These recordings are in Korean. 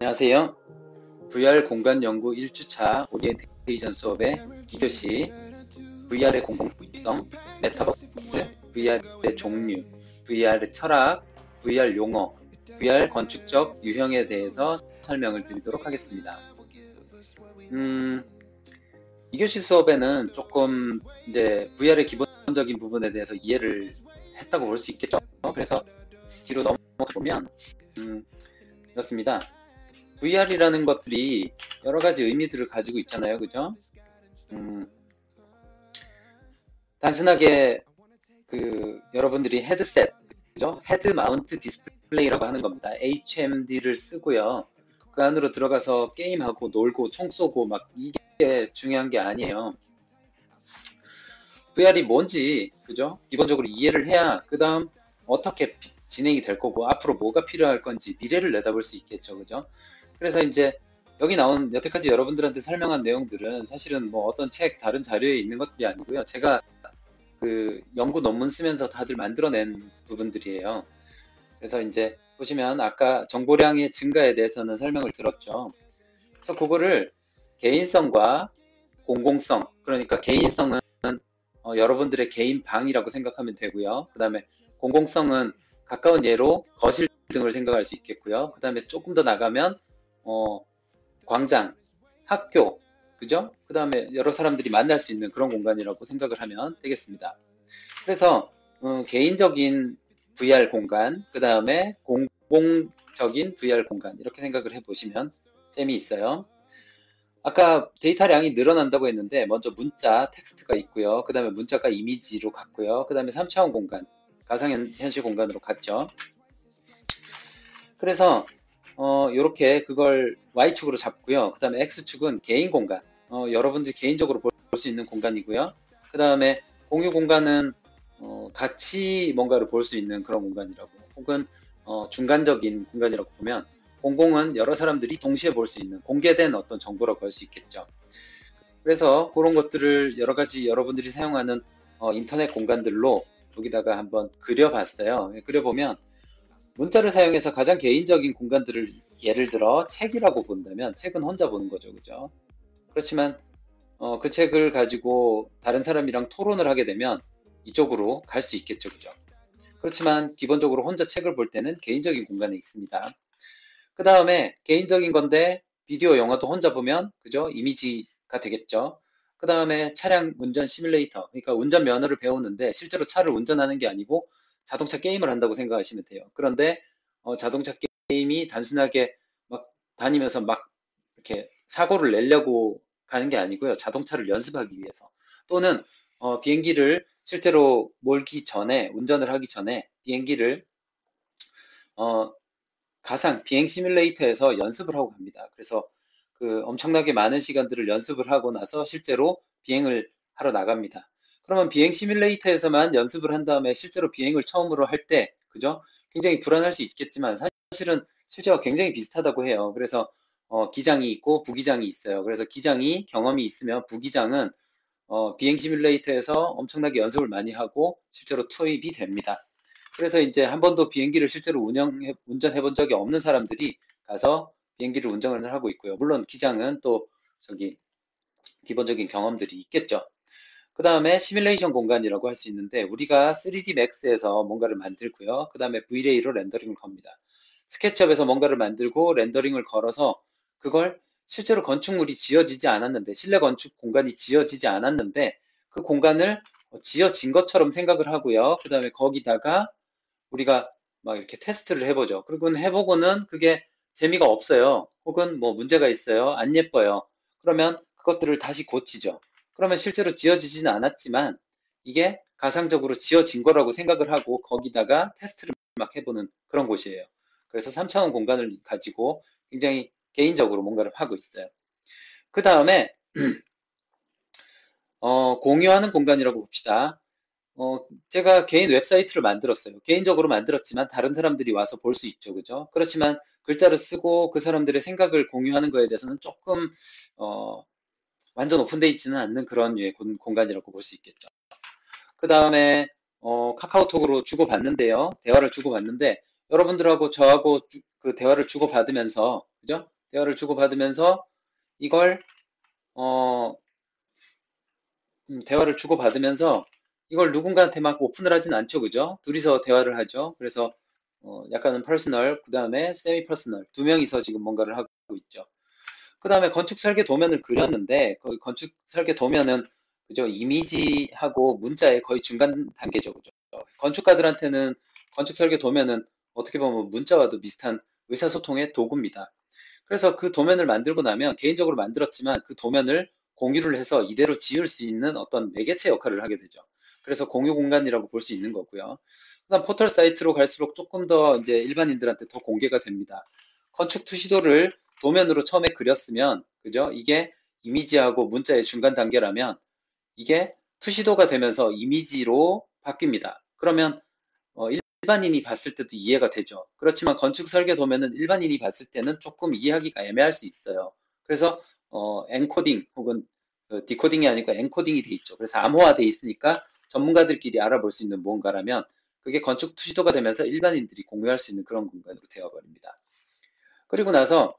안녕하세요. VR 공간 연구 1주차 오리엔테이션 수업의 2교시 VR의 공공성, 메타버스, VR의 종류, VR의 철학, VR 용어, VR 건축적 유형에 대해서 설명을 드리도록 하겠습니다. 2교시 수업에는 조금 이제 VR의 기본적인 부분에 대해서 이해를 했다고 볼 수 있겠죠. 그래서 뒤로 넘어가 보면 이렇습니다. VR이라는 것들이 여러 가지 의미들을 가지고 있잖아요. 그죠? 단순하게 여러분들이 헤드셋, 그죠? 헤드 마운트 디스플레이라고 하는 겁니다. HMD를 쓰고요. 그 안으로 들어가서 게임하고 놀고 총 쏘고 막 이게 중요한 게 아니에요. VR이 뭔지, 그죠? 기본적으로 이해를 해야 그 다음 어떻게 진행이 될 거고 앞으로 뭐가 필요할 건지 미래를 내다볼 수 있겠죠. 그죠? 그래서 이제 여기 나온 여태까지 여러분들한테 설명한 내용들은 사실은 뭐 어떤 책, 다른 자료에 있는 것들이 아니고요. 제가 연구 논문 쓰면서 다들 만들어낸 부분들이에요. 그래서 이제 보시면 아까 정보량의 증가에 대해서는 설명을 들었죠. 그래서 그거를 개인성과 공공성, 그러니까 개인성은 여러분들의 개인 방이라고 생각하면 되고요. 그 다음에 공공성은 가까운 예로 거실 등을 생각할 수 있겠고요. 그 다음에 조금 더 나가면 광장, 학교, 그죠? 그 다음에 여러 사람들이 만날 수 있는 그런 공간이라고 생각을 하면 되겠습니다. 그래서 개인적인 VR 공간, 그 다음에 공공적인 VR 공간 이렇게 생각을 해보시면 재미있어요. 아까 데이터량이 늘어난다고 했는데 먼저 문자, 텍스트가 있고요. 그 다음에 문자가 이미지로 갔고요. 그 다음에 3차원 공간, 가상현실 공간으로 갔죠. 그래서 이렇게 그걸 Y축으로 잡고요. 그 다음에 X축은 개인 공간, 여러분들이 개인적으로 볼 수 있는 공간이고요. 그 다음에 공유 공간은 같이 뭔가를 볼 수 있는 그런 공간이라고, 혹은 중간적인 공간이라고 보면, 공공은 여러 사람들이 동시에 볼 수 있는 공개된 어떤 정보라고 할 수 있겠죠. 그래서 그런 것들을 여러 가지 여러분들이 사용하는 인터넷 공간들로 여기다가 한번 그려봤어요. 그려보면 문자를 사용해서 가장 개인적인 공간들을, 예를 들어 책이라고 본다면 책은 혼자 보는 거죠. 그죠? 그렇지만 그 책을 가지고 다른 사람이랑 토론을 하게 되면 이쪽으로 갈 수 있겠죠. 그죠? 그렇지만 기본적으로 혼자 책을 볼 때는 개인적인 공간에 있습니다. 그 다음에 개인적인 건데 비디오 영화도 혼자 보면, 그죠? 이미지가 되겠죠. 그 다음에 차량 운전 시뮬레이터, 그러니까 운전면허를 배우는데 실제로 차를 운전하는 게 아니고 자동차 게임을 한다고 생각하시면 돼요. 그런데 자동차 게임이 단순하게 막 다니면서 막 이렇게 사고를 내려고 가는 게 아니고요. 자동차를 연습하기 위해서. 또는 비행기를 실제로 몰기 전에, 운전을 하기 전에 비행기를 어, 가상 비행 시뮬레이터에서 연습을 하고 갑니다. 그래서 엄청나게 많은 시간들을 연습을 하고 나서 실제로 비행을 하러 나갑니다. 그러면 비행 시뮬레이터에서만 연습을 한 다음에 실제로 비행을 처음으로 할 때, 그죠? 굉장히 불안할 수 있겠지만 사실은 실제와 굉장히 비슷하다고 해요. 그래서 기장이 있고 부기장이 있어요. 그래서 기장이 경험이 있으면 부기장은 비행 시뮬레이터에서 엄청나게 연습을 많이 하고 실제로 투입이 됩니다. 그래서 이제 한 번도 비행기를 실제로 운전해 본 적이 없는 사람들이 가서 비행기를 운전을 하고 있고요. 물론 기장은 또 기본적인 경험들이 있겠죠. 그 다음에 시뮬레이션 공간이라고 할 수 있는데, 우리가 3D 맥스에서 뭔가를 만들고요. 그 다음에 V-Ray로 렌더링을 겁니다. 스케치업에서 뭔가를 만들고 렌더링을 걸어서 그걸 실제로 건축물이 지어지지 않았는데, 실내 건축 공간이 지어지지 않았는데 그 공간을 지어진 것처럼 생각을 하고요. 그 다음에 거기다가 우리가 막 이렇게 테스트를 해보죠. 그리고 해보고는 그게 재미가 없어요. 혹은 뭐 문제가 있어요. 안 예뻐요. 그러면 그것들을 다시 고치죠. 그러면 실제로 지어지지는 않았지만 이게 가상적으로 지어진 거라고 생각을 하고 거기다가 테스트를 막 해보는 그런 곳이에요. 그래서 3차원 공간을 가지고 굉장히 개인적으로 뭔가를 하고 있어요. 그 다음에 공유하는 공간이라고 봅시다. 제가 개인 웹사이트를 만들었어요. 개인적으로 만들었지만 다른 사람들이 와서 볼 수 있죠. 그죠? 그렇지만 글자를 쓰고 그 사람들의 생각을 공유하는 거에 대해서는 조금, 완전 오픈되어 있지는 않는 그런 류의 공간이라고 볼 수 있겠죠. 그 다음에, 카카오톡으로 주고받는데요. 대화를 주고받는데, 여러분들하고 저하고 그 대화를 주고받으면서, 그죠? 대화를 주고받으면서 이걸 대화를 주고받으면서 이걸 누군가한테 막 오픈을 하진 않죠, 그죠? 둘이서 대화를 하죠. 그래서 약간은 퍼스널, 그 다음에 세미 퍼스널 두 명이서 지금 뭔가를 하고 있죠. 그 다음에 건축 설계 도면을 그렸는데 그 건축 설계 도면은 그죠? 이미지하고 문자의 거의 중간 단계죠, 그죠? 건축가들한테는 건축 설계 도면은 어떻게 보면 문자와도 비슷한 의사소통의 도구입니다. 그래서 그 도면을 만들고 나면 개인적으로 만들었지만 그 도면을 공유를 해서 이대로 지을 수 있는 어떤 매개체 역할을 하게 되죠. 그래서 공유 공간이라고 볼 수 있는 거고요. 그다음 포털 사이트로 갈수록 조금 더 이제 일반인들한테 더 공개가 됩니다. 건축 투시도를 도면으로 처음에 그렸으면 그죠? 이게 이미지하고 문자의 중간 단계라면 이게 투시도가 되면서 이미지로 바뀝니다. 그러면 일반인이 봤을 때도 이해가 되죠. 그렇지만 건축 설계 도면은 일반인이 봤을 때는 조금 이해하기가 애매할 수 있어요. 그래서 엔코딩 혹은 디코딩이 아니고 엔코딩이 돼 있죠. 그래서 암호화돼 있으니까 전문가들끼리 알아볼 수 있는 무언가라면 그게 건축 투시도가 되면서 일반인들이 공유할 수 있는 그런 공간으로 되어버립니다. 그리고 나서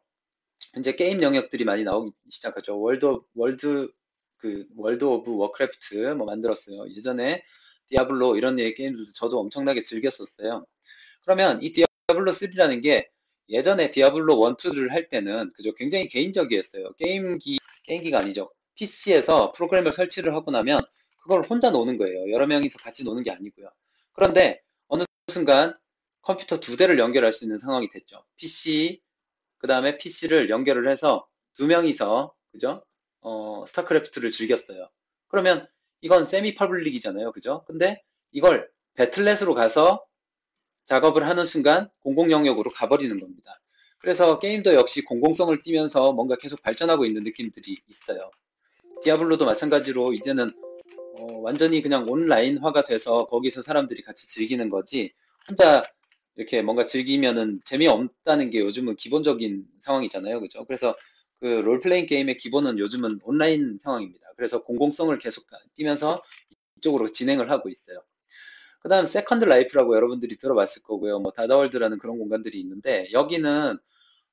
이제 게임 영역들이 많이 나오기 시작하죠. 월드 오브 워크래프트 뭐 만들었어요. 예전에 디아블로 이런 류의 게임들도 저도 엄청나게 즐겼었어요. 그러면 이 디아블로 3라는 게 예전에 디아블로 1, 2를 할 때는 그죠? 굉장히 개인적이었어요. 게임기가 아니죠. PC에서 프로그램을 설치를 하고 나면 그걸 혼자 노는 거예요. 여러 명이서 같이 노는 게 아니고요. 그런데 어느 순간 컴퓨터 두 대를 연결할 수 있는 상황이 됐죠. 그 다음에 PC를 연결을 해서 두 명이서 그죠? 스타크래프트를 즐겼어요. 그러면 이건 세미 퍼블릭이잖아요. 그죠? 근데 이걸 배틀넷으로 가서 작업을 하는 순간 공공 영역으로 가버리는 겁니다. 그래서 게임도 역시 공공성을 띠면서 뭔가 계속 발전하고 있는 느낌들이 있어요. 디아블로도 마찬가지로 이제는 완전히 그냥 온라인화가 돼서 거기서 사람들이 같이 즐기는 거지 혼자 이렇게 뭔가 즐기면은 재미없다는 게 요즘은 기본적인 상황이잖아요. 그죠? 그래서 그 롤플레잉 게임의 기본은 요즘은 온라인 상황입니다. 그래서 공공성을 계속 띠면서 이쪽으로 진행을 하고 있어요. 그 다음 세컨드 라이프라고 여러분들이 들어봤을 거고요. 뭐 다다월드라는 그런 공간들이 있는데 여기는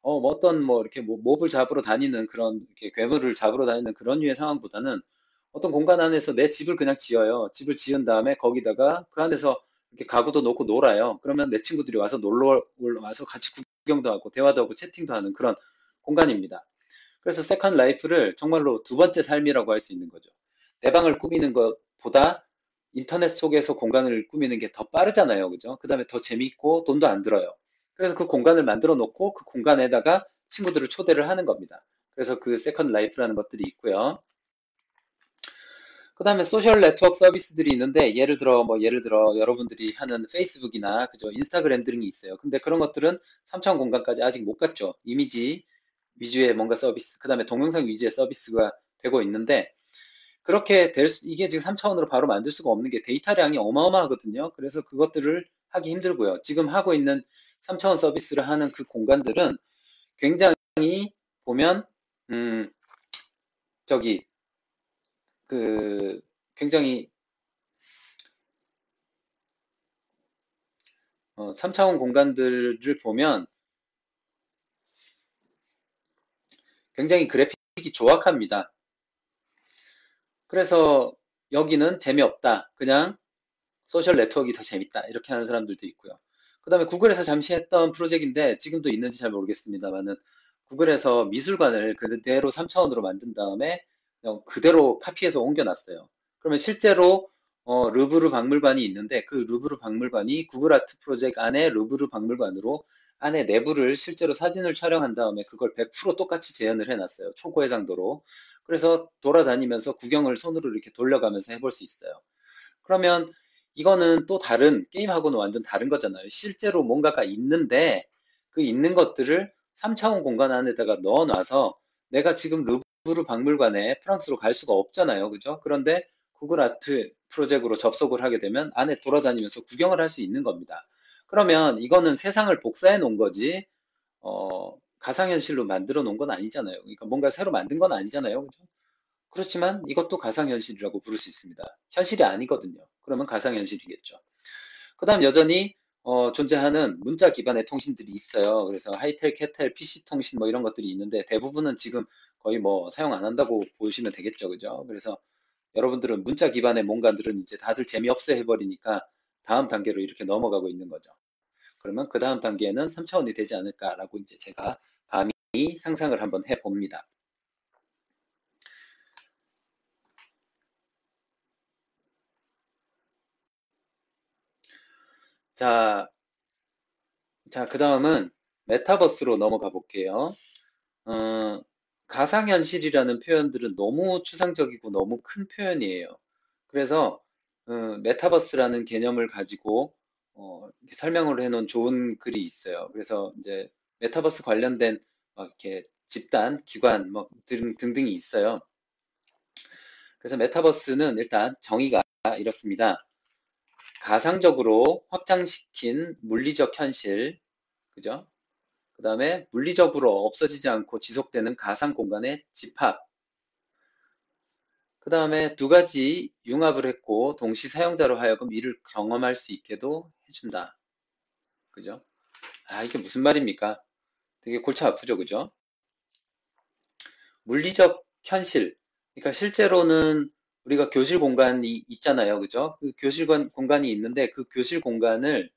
뭐 어떤 뭐 이렇게 뭐 몹을 잡으러 다니는 그런 이렇게 괴물을 잡으러 다니는 그런 류의 상황보다는 어떤 공간 안에서 내 집을 그냥 지어요. 집을 지은 다음에 거기다가 그 안에서 이렇게 가구도 놓고 놀아요. 그러면 내 친구들이 와서 놀러 와서 같이 구경도 하고 대화도 하고 채팅도 하는 그런 공간입니다. 그래서 세컨드 라이프를 정말로 두 번째 삶이라고 할 수 있는 거죠. 내 방을 꾸미는 것보다 인터넷 속에서 공간을 꾸미는 게 더 빠르잖아요. 그죠? 그 다음에 더 재밌고 돈도 안 들어요. 그래서 그 공간을 만들어 놓고 그 공간에다가 친구들을 초대를 하는 겁니다. 그래서 그 세컨드 라이프라는 것들이 있고요. 그 다음에 소셜 네트워크 서비스들이 있는데 예를 들어 여러분들이 하는 페이스북이나 그죠 인스타그램 등이 있어요. 근데 그런 것들은 3차원 공간까지 아직 못 갔죠. 이미지 위주의 뭔가 서비스, 그 다음에 동영상 위주의 서비스가 되고 있는데 그렇게 이게 지금 3차원으로 바로 만들 수가 없는 게 데이터량이 어마어마하거든요. 그래서 그것들을 하기 힘들고요. 지금 하고 있는 3차원 서비스를 하는 그 공간들은 굉장히 보면 저기 그 굉장히 3차원 공간들을 보면 굉장히 그래픽이 조악합니다. 그래서 여기는 재미없다. 그냥 소셜 네트워크가 더 재밌다. 이렇게 하는 사람들도 있고요. 그 다음에 구글에서 잠시 했던 프로젝트인데 지금도 있는지 잘 모르겠습니다만은 구글에서 미술관을 그대로 3차원으로 만든 다음에 그냥 그대로 카피해서 옮겨놨어요. 그러면 실제로 루브르 박물관이 있는데 그 루브르 박물관이 구글 아트 프로젝트 안에 루브르 박물관으로 안에 내부를 실제로 사진을 촬영한 다음에 그걸 100% 똑같이 재현을 해놨어요. 초고해상도로. 그래서 돌아다니면서 구경을 손으로 이렇게 돌려가면서 해볼 수 있어요. 그러면 이거는 또 다른 게임하고는 완전 다른 거잖아요. 실제로 뭔가가 있는데 그 있는 것들을 3차원 공간 안에다가 넣어놔서 내가 지금 루브르 박물관에 프랑스로 갈 수가 없잖아요. 그죠? 그런데 구글 아트 프로젝트로 접속을 하게 되면 안에 돌아다니면서 구경을 할 수 있는 겁니다. 그러면 이거는 세상을 복사해 놓은 거지, 가상현실로 만들어 놓은 건 아니잖아요. 그러니까 뭔가 새로 만든 건 아니잖아요. 그죠? 그렇지만 이것도 가상현실이라고 부를 수 있습니다. 현실이 아니거든요. 그러면 가상현실이겠죠. 그 다음 여전히 존재하는 문자 기반의 통신들이 있어요. 그래서 하이텔, 캐텔, PC 통신 뭐 이런 것들이 있는데 대부분은 지금 거의 뭐 사용 안 한다고 보시면 되겠죠. 그죠? 그래서 여러분들은 문자 기반의 뭔가들은 이제 다들 재미없어 해버리니까 다음 단계로 이렇게 넘어가고 있는 거죠. 그러면 그 다음 단계는 3차원이 되지 않을까라고 이제 제가 감히 상상을 한번 해봅니다. 자, 그 다음은 메타버스로 넘어가 볼게요. 어, 가상현실이라는 표현들은 너무 추상적이고 너무 큰 표현이에요. 그래서 메타버스라는 개념을 가지고 이렇게 설명을 해놓은 좋은 글이 있어요. 그래서 이제 메타버스 관련된 막 이렇게 집단, 기관 뭐 등등이 있어요. 그래서 메타버스는 일단 정의가 이렇습니다. 가상적으로 확장시킨 물리적 현실, 그죠? 그 다음에 물리적으로 없어지지 않고 지속되는 가상 공간의 집합. 그 다음에 두 가지 융합을 했고 동시 사용자로 하여금 이를 경험할 수 있게도 해준다. 그죠? 아, 이게 무슨 말입니까? 되게 골치 아프죠, 그죠? 물리적 현실. 그러니까 실제로는 우리가 교실 공간이 있잖아요, 그죠? 그 교실 공간이 있는데 그 교실 공간을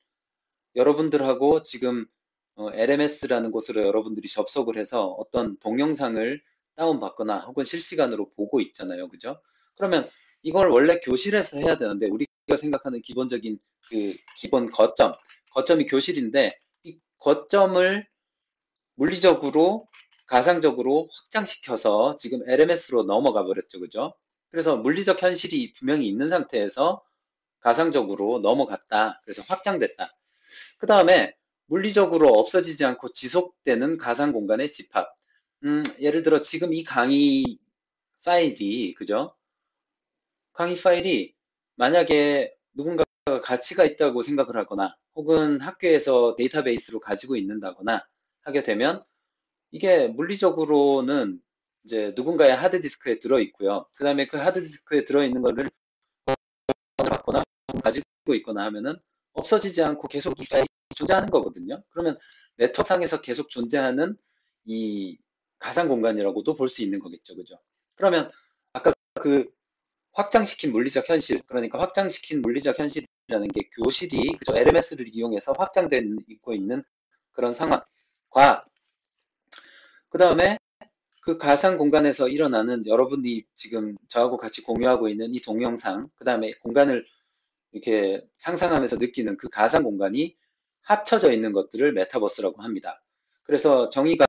여러분들하고 지금 LMS라는 곳으로 여러분들이 접속을 해서 어떤 동영상을 다운받거나 혹은 실시간으로 보고 있잖아요. 그죠? 그러면 이걸 원래 교실에서 해야 되는데 우리가 생각하는 기본적인 그 기본 거점이 교실인데 이 거점을 물리적으로 가상적으로 확장시켜서 지금 LMS로 넘어가 버렸죠. 그죠? 그래서 물리적 현실이 분명히 있는 상태에서 가상적으로 넘어갔다. 그래서 확장됐다. 그 다음에 물리적으로 없어지지 않고 지속되는 가상 공간의 집합. 예를 들어 지금 이 강의 파일이, 그죠? 강의 파일이 만약에 누군가가 가치가 있다고 생각을 하거나 혹은 학교에서 데이터베이스로 가지고 있는다거나 하게 되면 이게 물리적으로는 이제 누군가의 하드디스크에 들어있고요. 그 다음에 그 하드디스크에 들어있는 거를 받거나 가지고 있거나 하면은 없어지지 않고 계속 이 파일이 존재하는 거거든요. 그러면 네트워크상에서 계속 존재하는 이 가상 공간이라고도 볼 수 있는 거겠죠. 그죠? 그러면 아까 그 확장시킨 물리적 현실, 그러니까 확장시킨 물리적 현실이라는 게 교실이 그죠? LMS를 이용해서 확장되고 있는 그런 상황과 그 다음에 그 가상 공간에서 일어나는 여러분이 지금 저하고 같이 공유하고 있는 이 동영상, 그 다음에 공간을 이렇게 상상하면서 느끼는 그 가상 공간이 합쳐져 있는 것들을 메타버스라고 합니다. 그래서 정의가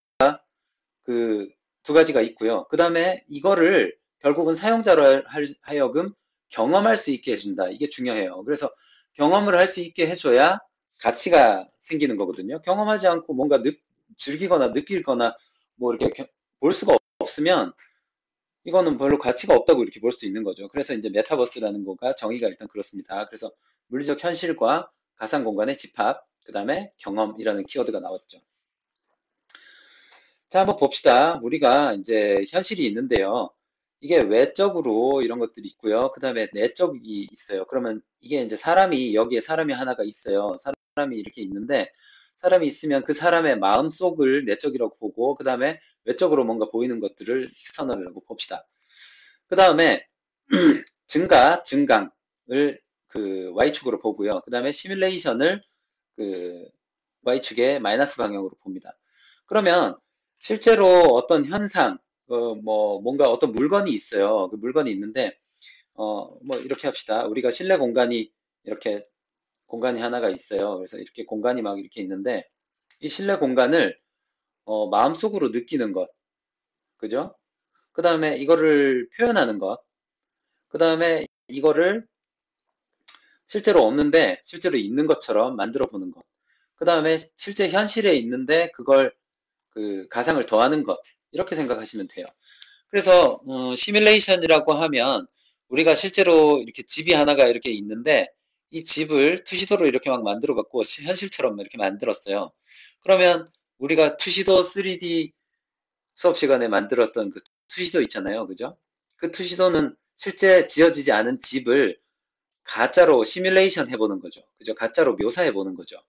그 두 가지가 있고요. 그 다음에 이거를 결국은 사용자로 하여금 경험할 수 있게 해준다. 이게 중요해요. 그래서 경험을 할 수 있게 해줘야 가치가 생기는 거거든요. 경험하지 않고 뭔가 즐기거나 느끼거나 뭐 이렇게 볼 수가 없으면 이거는 별로 가치가 없다고 이렇게 볼 수 있는 거죠. 그래서 이제 메타버스라는 거가 정의가 일단 그렇습니다. 그래서 물리적 현실과 가상 공간의 집합, 그 다음에 경험이라는 키워드가 나왔죠. 자, 한번 봅시다. 우리가 이제 현실이 있는데요. 이게 외적으로 이런 것들이 있고요. 그 다음에 내적이 있어요. 그러면 이게 이제 여기에 사람이 하나가 있어요. 사람이 이렇게 있는데, 사람이 있으면 그 사람의 마음속을 내적이라고 보고, 그 다음에 외적으로 뭔가 보이는 것들을 익스터널이라고 봅시다. 그 다음에 증강을 그 Y축으로 보고요. 그 다음에 시뮬레이션을 그 Y축의 마이너스 방향으로 봅니다. 그러면 실제로 어떤 현상, 뭐 뭔가 어떤 물건이 있어요. 그 물건이 있는데 뭐 이렇게 합시다. 우리가 실내 공간이 이렇게 공간이 하나가 있어요. 그래서 이렇게 공간이 막 이렇게 있는데 이 실내 공간을 마음속으로 느끼는 것, 그죠? 그 다음에 이거를 표현하는 것, 그 다음에 이거를 실제로 없는데 실제로 있는 것처럼 만들어 보는 것. 그 다음에 실제 현실에 있는데 그걸 그 가상을 더하는 것. 이렇게 생각하시면 돼요. 그래서 시뮬레이션이라고 하면 우리가 실제로 이렇게 집이 하나가 이렇게 있는데 이 집을 투시도로 이렇게 막 만들어 갖고 현실처럼 이렇게 만들었어요. 그러면 우리가 투시도 3D 수업 시간에 만들었던 그 투시도 있잖아요. 그죠? 그 투시도는 실제 지어지지 않은 집을 가짜로 시뮬레이션 해보는 거죠. 그죠? 가짜로 묘사해보는 거죠.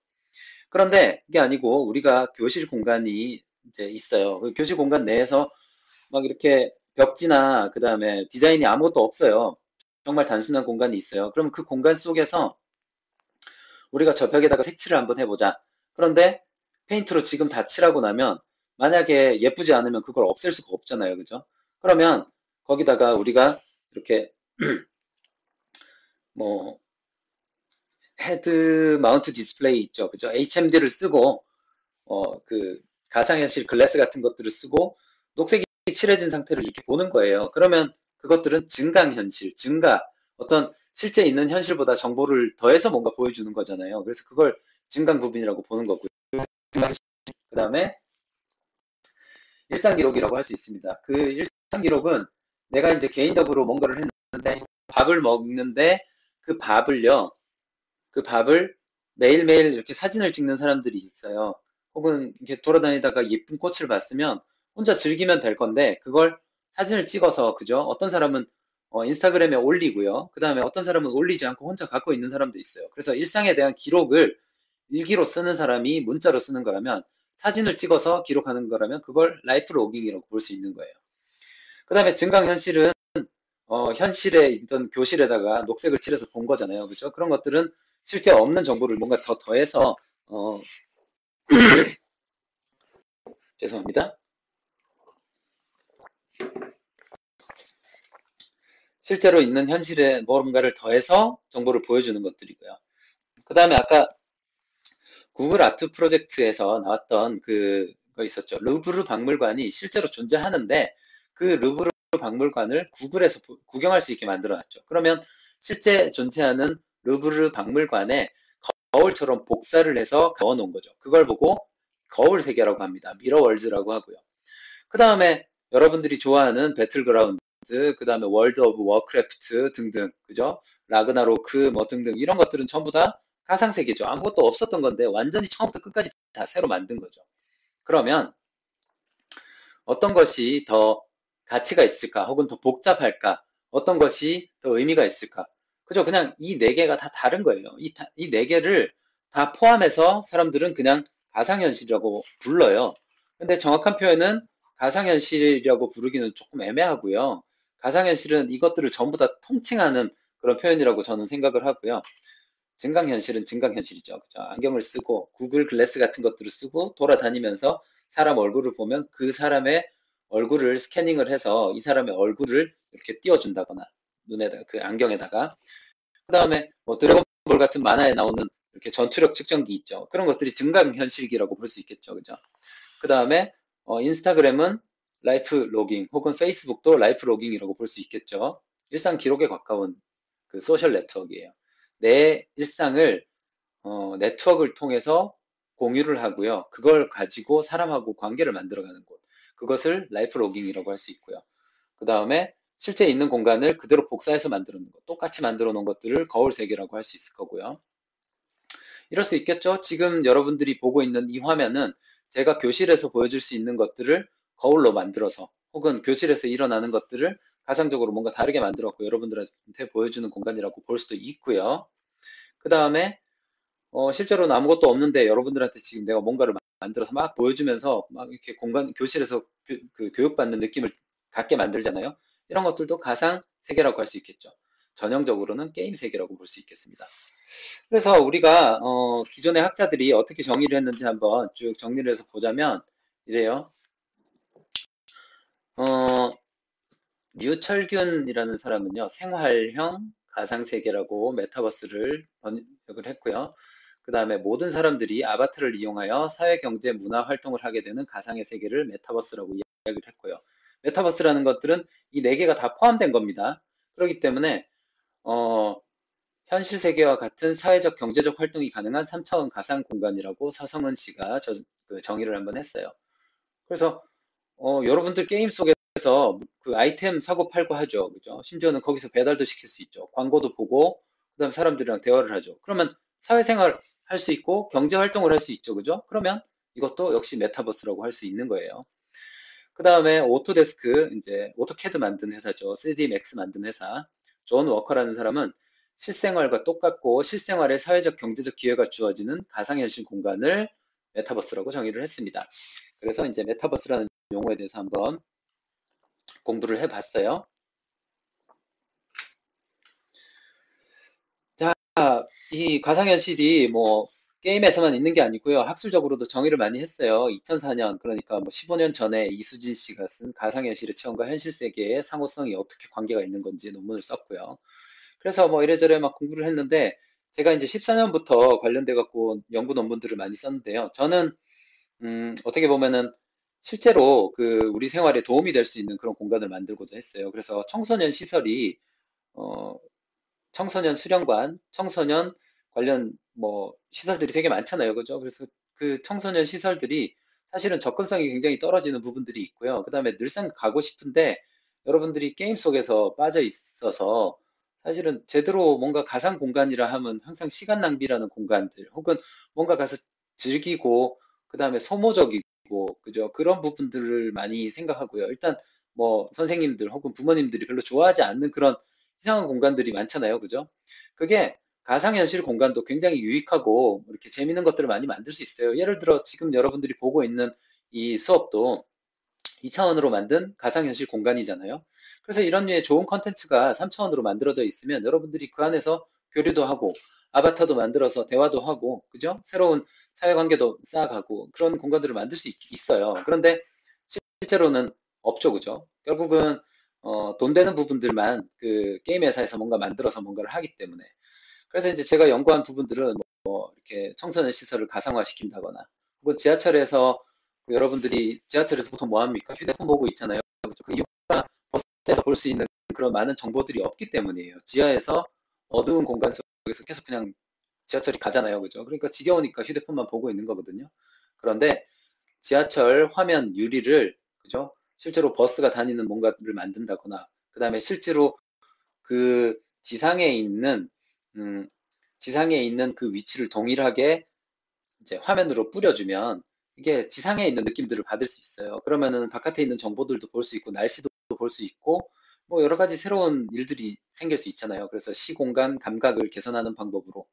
그런데 이게 아니고 우리가 교실 공간이 이제 있어요. 그 교실 공간 내에서 막 이렇게 벽지나 그 다음에 디자인이 아무것도 없어요. 정말 단순한 공간이 있어요. 그럼 그 공간 속에서 우리가 저 벽에다가 색칠을 한번 해보자. 그런데 페인트로 지금 다 칠하고 나면 만약에 예쁘지 않으면 그걸 없앨 수가 없잖아요. 그죠? 그러면 거기다가 우리가 이렇게 뭐 헤드 마운트 디스플레이 있죠. 그죠? HMD를 쓰고 그 가상현실 글래스 같은 것들을 쓰고 녹색이 칠해진 상태를 이렇게 보는 거예요. 그러면 그것들은 증강현실, 증가, 어떤 실제 있는 현실보다 정보를 더해서 뭔가 보여주는 거잖아요. 그래서 그걸 증강 부분이라고 보는 거고요. 그 다음에 일상기록이라고 할 수 있습니다. 그 일상기록은 내가 이제 개인적으로 뭔가를 했는데 밥을 먹는데 그 밥을요, 그 밥을 매일매일 이렇게 사진을 찍는 사람들이 있어요. 혹은 이렇게 돌아다니다가 예쁜 꽃을 봤으면 혼자 즐기면 될 건데 그걸 사진을 찍어서 그죠? 어떤 사람은 인스타그램에 올리고요. 그 다음에 어떤 사람은 올리지 않고 혼자 갖고 있는 사람도 있어요. 그래서 일상에 대한 기록을 일기로 쓰는 사람이 문자로 쓰는 거라면 사진을 찍어서 기록하는 거라면 그걸 라이프 로깅이라고 볼 수 있는 거예요. 그 다음에 증강현실은 현실에 있던 교실에다가 녹색을 칠해서 본 거잖아요. 그죠? 그런 것들은 실제 없는 정보를 뭔가 더 더해서 죄송합니다. 실제로 있는 현실에 뭔가를 더해서 정보를 보여주는 것들이고요. 그 다음에 아까 구글 아트 프로젝트에서 나왔던 그거 있었죠. 루브르 박물관이 실제로 존재하는데 그 루브르 박물관을 구글에서 구경할 수 있게 만들어놨죠. 그러면 실제 존재하는 루브르 박물관에 거울처럼 복사를 해서 넣어놓은 거죠. 그걸 보고 거울 세계라고 합니다. 미러월즈라고 하고요. 그 다음에 여러분들이 좋아하는 배틀그라운드, 그 다음에 월드 오브 워크래프트 등등, 그죠? 라그나로크 뭐 등등 이런 것들은 전부 다 가상세계죠. 아무것도 없었던 건데 완전히 처음부터 끝까지 다 새로 만든 거죠. 그러면 어떤 것이 더 가치가 있을까? 혹은 더 복잡할까? 어떤 것이 더 의미가 있을까? 그죠? 그냥 이 네 개가 다 다른 거예요. 이 네 개를 다 포함해서 사람들은 그냥 가상현실이라고 불러요. 근데 정확한 표현은 가상현실이라고 부르기는 조금 애매하고요. 가상현실은 이것들을 전부 다 통칭하는 그런 표현이라고 저는 생각을 하고요. 증강현실은 증강현실이죠. 그죠? 안경을 쓰고 구글 글래스 같은 것들을 쓰고 돌아다니면서 사람 얼굴을 보면 그 사람의 얼굴을 스캐닝을 해서 이 사람의 얼굴을 이렇게 띄워준다거나 눈에다가 그 안경에다가 그 다음에 뭐 드래곤볼 같은 만화에 나오는 이렇게 전투력 측정기 있죠. 그런 것들이 증강현실기라고 볼 수 있겠죠. 그죠? 그 다음에 인스타그램은 라이프 로깅 혹은 페이스북도 라이프 로깅이라고 볼 수 있겠죠. 일상 기록에 가까운 그 소셜 네트워크예요. 내 일상을 네트워크를 통해서 공유를 하고요. 그걸 가지고 사람하고 관계를 만들어가는 곳. 그것을 라이프 로깅이라고 할 수 있고요. 그 다음에 실제 있는 공간을 그대로 복사해서 만들어 놓은 것. 똑같이 만들어 놓은 것들을 거울 세계라고 할 수 있을 거고요. 이럴 수 있겠죠? 지금 여러분들이 보고 있는 이 화면은 제가 교실에서 보여줄 수 있는 것들을 거울로 만들어서 혹은 교실에서 일어나는 것들을 가상적으로 뭔가 다르게 만들었고 여러분들한테 보여주는 공간이라고 볼 수도 있고요. 그 다음에 실제로는 아무것도 없는데 여러분들한테 지금 내가 뭔가를 만들어서 막 보여주면서 막 이렇게 공간 교실에서 그 교육받는 느낌을 갖게 만들잖아요. 이런 것들도 가상 세계라고 할 수 있겠죠. 전형적으로는 게임 세계라고 볼 수 있겠습니다. 그래서 우리가 기존의 학자들이 어떻게 정의를 했는지 한번 쭉 정리를 해서 보자면 이래요. 류철균이라는 사람은요, 생활형 가상세계라고 메타버스를 번역을 했고요. 그 다음에 모든 사람들이 아바타를 이용하여 사회, 경제, 문화 활동을 하게 되는 가상의 세계를 메타버스라고 이야기를 했고요. 메타버스라는 것들은 이 네 개가 다 포함된 겁니다. 그렇기 때문에 현실 세계와 같은 사회적, 경제적 활동이 가능한 3차원 가상 공간이라고 서성은 씨가 그 정의를 한번 했어요. 그래서 여러분들 게임 속에서 그 아이템 사고 팔고 하죠. 그죠? 심지어는 거기서 배달도 시킬 수 있죠. 광고도 보고, 그 다음 사람들이랑 대화를 하죠. 그러면 사회생활 할 수 있고, 경제 활동을 할 수 있죠. 그죠? 그러면 이것도 역시 메타버스라고 할 수 있는 거예요. 그 다음에 오토데스크, 이제 오토캐드 만든 회사죠. 3D 맥스 만든 회사. 존 워커라는 사람은 실생활과 똑같고 실생활에 사회적 경제적 기회가 주어지는 가상현실 공간을 메타버스라고 정의를 했습니다. 그래서 이제 메타버스라는 용어에 대해서 한번 공부를 해봤어요. 자, 이 가상현실이 뭐 게임에서만 있는 게 아니고요. 학술적으로도 정의를 많이 했어요. 2004년, 그러니까 뭐 15년 전에 이수진 씨가 쓴 가상현실의 체험과 현실 세계의 상호성이 어떻게 관계가 있는 건지 논문을 썼고요. 그래서 뭐 이래저래 막 공부를 했는데 제가 이제 14년부터 관련돼 갖고 연구 논문들을 많이 썼는데요. 저는 어떻게 보면은 실제로 그 우리 생활에 도움이 될 수 있는 그런 공간을 만들고자 했어요. 그래서 청소년 시설이 어, 청소년 수련관, 청소년 관련 뭐 시설들이 되게 많잖아요. 그죠? 그래서 그 청소년 시설들이 사실은 접근성이 굉장히 떨어지는 부분들이 있고요. 그 다음에 늘상 가고 싶은데 여러분들이 게임 속에서 빠져 있어서 사실은 제대로 뭔가 가상 공간이라 하면 항상 시간 낭비라는 공간들 혹은 뭔가 가서 즐기고 그 다음에 소모적이고 그죠? 그런 부분들을 많이 생각하고요. 일단 뭐 선생님들 혹은 부모님들이 별로 좋아하지 않는 그런 이상한 공간들이 많잖아요. 그죠? 그게 가상현실 공간도 굉장히 유익하고 이렇게 재밌는 것들을 많이 만들 수 있어요. 예를 들어 지금 여러분들이 보고 있는 이 수업도 2차원으로 만든 가상현실 공간이잖아요. 그래서 이런 류의 좋은 컨텐츠가 3차원으로 만들어져 있으면 여러분들이 그 안에서 교류도 하고 아바타도 만들어서 대화도 하고 그죠? 새로운 사회관계도 쌓아가고 그런 공간들을 만들 수 있어요. 그런데 실제로는 없죠, 그죠? 결국은 돈 되는 부분들만 그 게임 회사에서 뭔가 만들어서 뭔가를 하기 때문에. 그래서 이제 제가 연구한 부분들은 뭐 이렇게 청소년 시설을 가상화시킨다거나 혹은 지하철에서 그 여러분들이 지하철에서 보통 뭐 합니까? 휴대폰 보고 있잖아요. 그죠? 그 이유가 버스에서 볼 수 있는 그런 많은 정보들이 없기 때문이에요. 지하에서 어두운 공간 속에서 계속 그냥 지하철이 가잖아요. 그죠? 그러니까 지겨우니까 휴대폰만 보고 있는 거거든요. 그런데 지하철 화면 유리를 그죠? 실제로 버스가 다니는 뭔가를 만든다거나 그 다음에 실제로 그 음, 지상에 있는 그 위치를 동일하게 이제 화면으로 뿌려주면 이게 지상에 있는 느낌들을 받을 수 있어요. 그러면은 바깥에 있는 정보들도 볼 수 있고 날씨도 볼 수 있고 뭐 여러 가지 새로운 일들이 생길 수 있잖아요. 그래서 시공간 감각을 개선하는 방법으로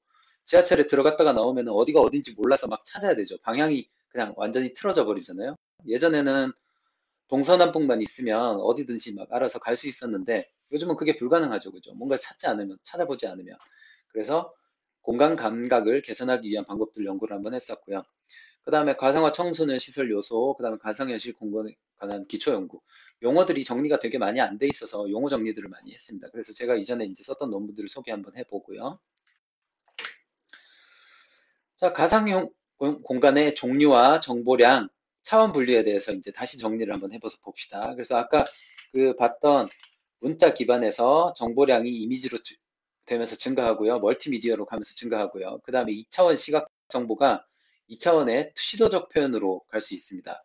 지하철에 들어갔다가 나오면 어디가 어딘지 몰라서 막 찾아야 되죠. 방향이 그냥 완전히 틀어져 버리잖아요. 예전에는 동서남북만 있으면 어디든지 막 알아서 갈 수 있었는데 요즘은 그게 불가능하죠. 그죠? 뭔가 찾지 않으면, 찾아보지 않으면. 그래서 공간 감각을 개선하기 위한 방법들 연구를 한번 했었고요. 그 다음에 가상화 청소년 시설 요소, 그 다음에 가상현실 공간에 관한 기초 연구. 용어들이 정리가 되게 많이 안 돼 있어서 용어 정리들을 많이 했습니다. 그래서 제가 이전에 이제 썼던 논문들을 소개 한번 해보고요. 자, 가상 공간의 종류와 정보량, 차원 분류에 대해서 이제 다시 정리를 한번 해봐서 봅시다. 그래서 아까 그 봤던 문자 기반에서 정보량이 이미지로 되면서 증가하고요. 멀티미디어로 가면서 증가하고요. 그 다음에 2차원 시각 정보가 2차원의 시도적 표현으로 갈 수 있습니다.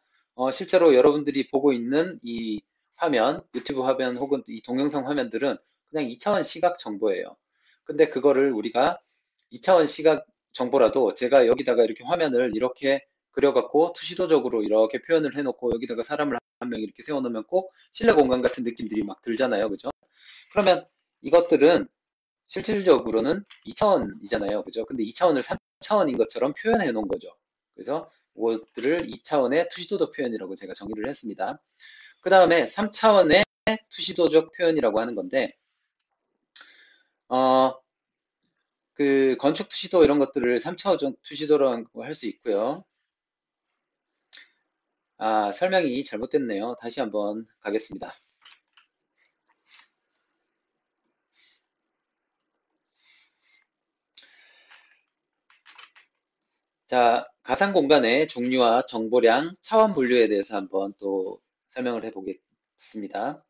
실제로 여러분들이 보고 있는 이 화면, 유튜브 화면 혹은 이 동영상 화면들은 그냥 2차원 시각 정보예요. 근데 그거를 우리가 2차원 시각 정보라도 제가 여기다가 이렇게 화면을 이렇게 그려갖고 투시도적으로 이렇게 표현을 해놓고 여기다가 사람을 한 명 이렇게 세워놓으면 꼭 실내 공간 같은 느낌들이 막 들잖아요. 그죠? 그러면 이것들은 실질적으로는 2차원이잖아요. 그죠? 근데 2차원을 3차원인 것처럼 표현해 놓은 거죠. 그래서 이것들을 2차원의 투시도적 표현이라고 제가 정의를 했습니다. 그 다음에 3차원의 투시도적 표현이라고 하는 건데, 어, 그 건축 투시도 이런 것들을 3차원 투시도라고 할 수 있고요. 아, 설명이 잘못됐네요. 다시 한번 가겠습니다. 자, 가상 공간의 종류와 정보량, 차원 분류에 대해서 한번 또 설명을 해보겠습니다.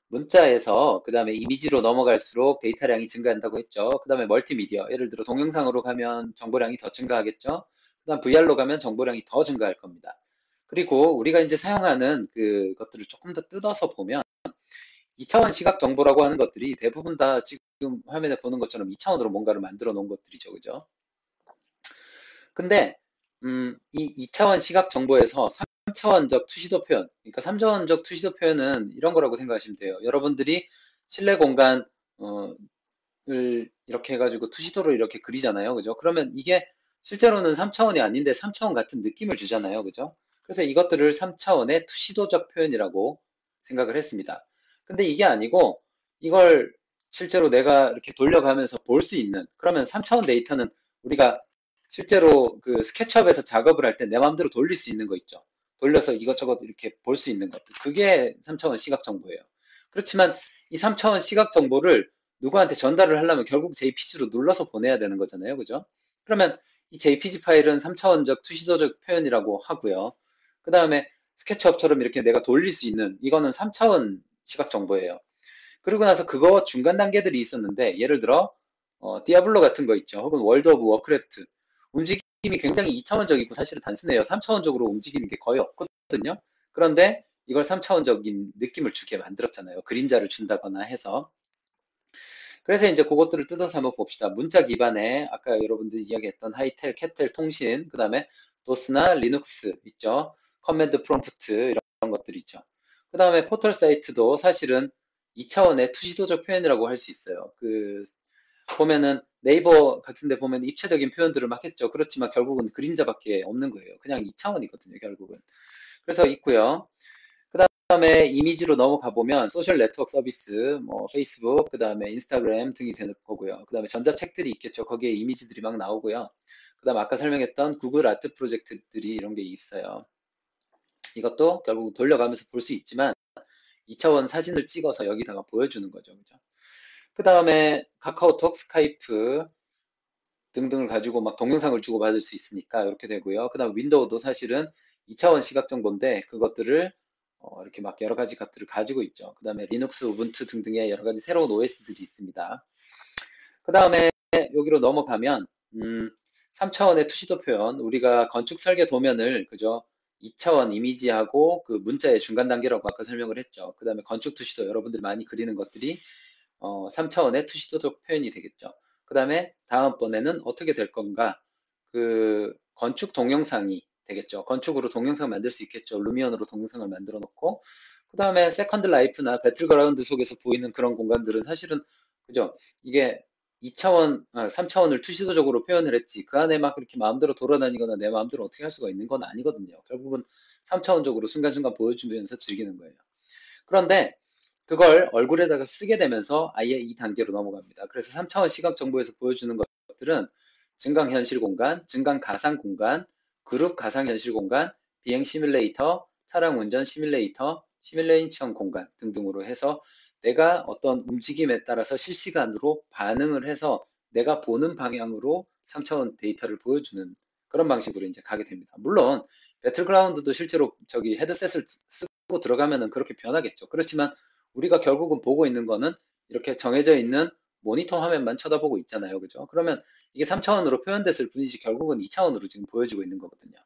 문자에서 그 다음에 이미지로 넘어갈수록 데이터량이 증가한다고 했죠. 그 다음에 멀티미디어, 예를 들어 동영상으로 가면 정보량이 더 증가하겠죠. 그 다음 VR로 가면 정보량이 더 증가할 겁니다. 그리고 우리가 이제 사용하는 그 것들을 조금 더 뜯어서 보면 2차원 시각 정보라고 하는 것들이 대부분 다 지금 화면에 보는 것처럼 2차원으로 뭔가를 만들어 놓은 것들이죠. 그죠? 근데 이 2차원 시각 정보에서 3차원적 투시도 표현, 그러니까 3차원적 투시도 표현은 이런 거라고 생각하시면 돼요. 여러분들이 실내 공간, 어, 이렇게 해가지고 투시도를 이렇게 그리잖아요. 그죠? 그러면 이게 실제로는 3차원이 아닌데 3차원 같은 느낌을 주잖아요. 그죠? 그래서 이것들을 3차원의 투시도적 표현이라고 생각을 했습니다. 근데 이게 아니고 이걸 실제로 내가 이렇게 돌려가면서 볼 수 있는, 그러면 3차원 데이터는 우리가 실제로 그 스케치업에서 작업을 할 때 내 마음대로 돌릴 수 있는 거 있죠. 돌려서 이것저것 이렇게 볼 수 있는 것들. 그게 3차원 시각 정보예요. 그렇지만 이 3차원 시각 정보를 누구한테 전달을 하려면 결국 JPG로 눌러서 보내야 되는 거잖아요. 그죠? 그러면 이 JPG 파일은 3차원적 투시도적 표현이라고 하고요. 그 다음에 스케치업처럼 이렇게 내가 돌릴 수 있는 이거는 3차원 시각 정보예요. 그리고 나서 그거 중간 단계들이 있었는데 예를 들어 디아블로 같은 거 있죠. 혹은 월드 오브 워크래프트. 움직임이 굉장히 2차원적이고 사실은 단순해요. 3차원적으로 움직이는 게 거의 없거든요. 그런데 이걸 3차원적인 느낌을 주게 만들었잖아요. 그림자를 준다거나 해서. 그래서 이제 그것들을 뜯어서 한번 봅시다. 문자 기반의 아까 여러분들이 이야기했던 하이텔, 캣텔 통신, 그 다음에 도스나 리눅스 있죠. 커맨드 프롬프트 이런 것들 있죠. 그 다음에 포털 사이트도 사실은 2차원의 투시도적 표현이라고 할 수 있어요. 보면은 네이버 같은 데 보면 입체적인 표현들을 막 했죠. 그렇지만 결국은 그림자밖에 없는 거예요. 그냥 2차원이거든요, 결국은. 그래서 있고요. 그 다음에 이미지로 넘어가 보면 소셜 네트워크 서비스, 뭐 페이스북, 그 다음에 인스타그램 등이 되는 거고요. 그 다음에 전자책들이 있겠죠. 거기에 이미지들이 막 나오고요. 그 다음 아까 설명했던 구글 아트 프로젝트들이 이런 게 있어요. 이것도 결국 돌려가면서 볼 수 있지만 2차원 사진을 찍어서 여기다가 보여주는 거죠. 그죠? 그 다음에 카카오톡, 스카이프 등등을 가지고 막 동영상을 주고받을 수 있으니까 이렇게 되고요. 그 다음 윈도우도 사실은 2차원 시각 정보인데 그것들을 이렇게 막 여러 가지 것들을 가지고 있죠. 그 다음에 리눅스, 우분투 등등의 여러 가지 새로운 OS들이 있습니다. 그 다음에 여기로 넘어가면 3차원의 투시도 표현, 우리가 건축 설계 도면을 그죠? 2차원 이미지하고 그 문자의 중간 단계라고 아까 설명을 했죠. 그 다음에 건축 투시도 여러분들이 많이 그리는 것들이 3차원의 투시도적 표현이 되겠죠. 그 다음에 다음번에는 어떻게 될 건가? 그 건축 동영상이 되겠죠. 건축으로 동영상 만들 수 있겠죠. 루미언으로 동영상을 만들어 놓고 그 다음에 세컨드 라이프나 배틀그라운드 속에서 보이는 그런 공간들은 사실은 그죠. 이게 2차원, 3차원을 투시도적으로 표현을 했지. 그 안에 막 그렇게 마음대로 돌아다니거나 내 마음대로 어떻게 할 수가 있는 건 아니거든요. 결국은 3차원적으로 순간순간 보여주면서 즐기는 거예요. 그런데 그걸 얼굴에다가 쓰게 되면서 아예 이 단계로 넘어갑니다. 그래서 3차원 시각 정보에서 보여주는 것들은 증강 현실 공간, 증강 가상 공간, 그룹 가상 현실 공간, 비행 시뮬레이터, 차량 운전 시뮬레이터, 시뮬레이션 공간 등등으로 해서 내가 어떤 움직임에 따라서 실시간으로 반응을 해서 내가 보는 방향으로 3차원 데이터를 보여주는 그런 방식으로 이제 가게 됩니다. 물론 배틀그라운드도 실제로 저기 헤드셋을 쓰고 들어가면은 그렇게 변하겠죠. 그렇지만 우리가 결국은 보고 있는 거는 이렇게 정해져 있는 모니터 화면만 쳐다보고 있잖아요. 그죠? 그러면 이게 3차원으로 표현됐을 뿐이지 결국은 2차원으로 지금 보여지고 있는 거거든요.